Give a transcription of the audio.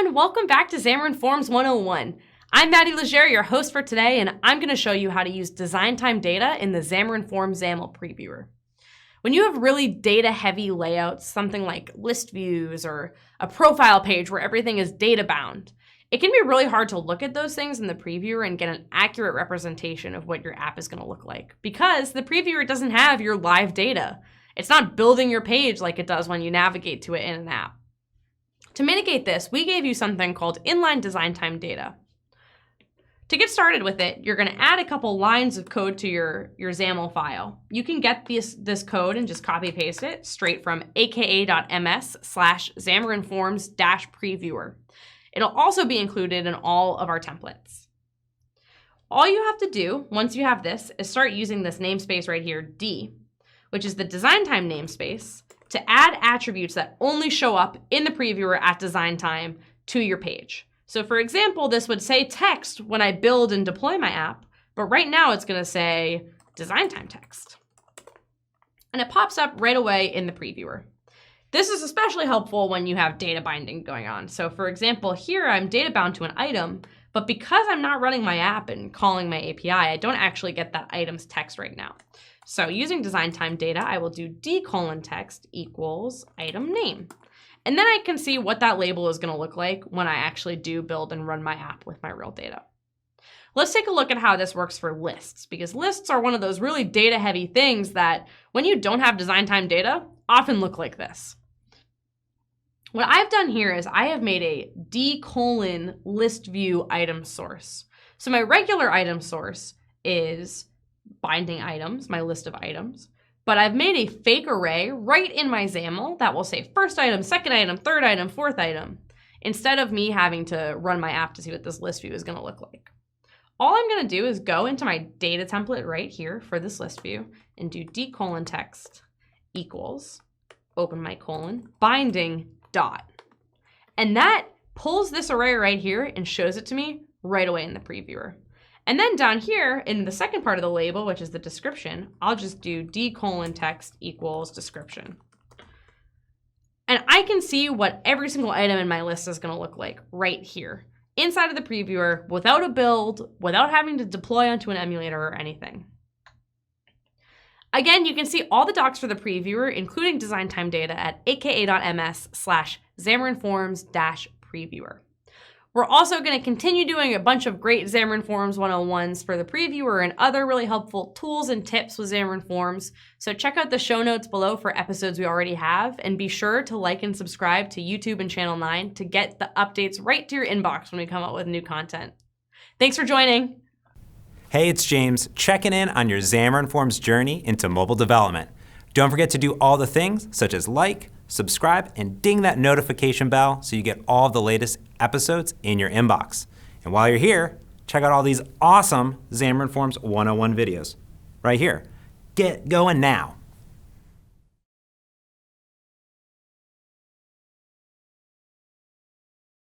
everyone, welcome back to Xamarin.Forms 101. I'm Maddie Legere, your host for today, and I'm going to show you how to use design time data in the Xamarin.Forms XAML Previewer. When you have really data-heavy layouts, something like list views or a profile page where everything is data-bound, it can be really hard to look at those things in the previewer and get an accurate representation of what your app is going to look like, because the previewer doesn't have your live data. It's not building your page like it does when you navigate to it in an app. To mitigate this, we gave you something called inline design time data. To get started with it, you're going to add a couple lines of code to your XAML file. You can get this code and just copy paste it straight from aka.ms/Xamarin.Forms-previewer. It'll also be included in all of our templates. All you have to do once you have this is start using this namespace right here, D, which is the design time namespace, to add attributes that only show up in the previewer at design time to your page. So for example, this would say text when I build and deploy my app, but right now it's going to say design time text. And it pops up right away in the previewer. This is especially helpful when you have data binding going on. So for example, here I'm data bound to an item, but because I'm not running my app and calling my API, I don't actually get that item's text right now. So using design time data, I will do d:\text equals item name. And then I can see what that label is going to look like when I actually do build and run my app with my real data. Let's take a look at how this works for lists, because lists are one of those really data-heavy things that, when you don't have design time data, often look like this. What I've done here is I have made a d:\list view item source. So my regular item source is binding items, my list of items, but I've made a fake array right in my XAML that will say first item, second item, third item, fourth item, instead of me having to run my app to see what this list view is going to look like. All I'm going to do is go into my data template right here for this list view and do d:\text equals, open my colon, binding dot. And that pulls this array right here and shows it to me right away in the previewer. And then down here in the second part of the label, which is the description, I'll just do d:\text equals description. And I can see what every single item in my list is going to look like right here inside of the previewer without a build, without having to deploy onto an emulator or anything. Again, you can see all the docs for the previewer, including design time data, at aka.ms/Xamarin.Forms-previewer. We're also going to continue doing a bunch of great Xamarin.Forms 101s for the previewer and other really helpful tools and tips with Xamarin.Forms. So check out the show notes below for episodes we already have, and be sure to like and subscribe to YouTube and Channel 9 to get the updates right to your inbox when we come out with new content. Thanks for joining. Hey, it's James, checking in on your Xamarin.Forms journey into mobile development. Don't forget to do all the things such as like, subscribe, and ding that notification bell so you get all of the latest episodes in your inbox. And while you're here, check out all these awesome Xamarin.Forms 101 videos right here. Get going now.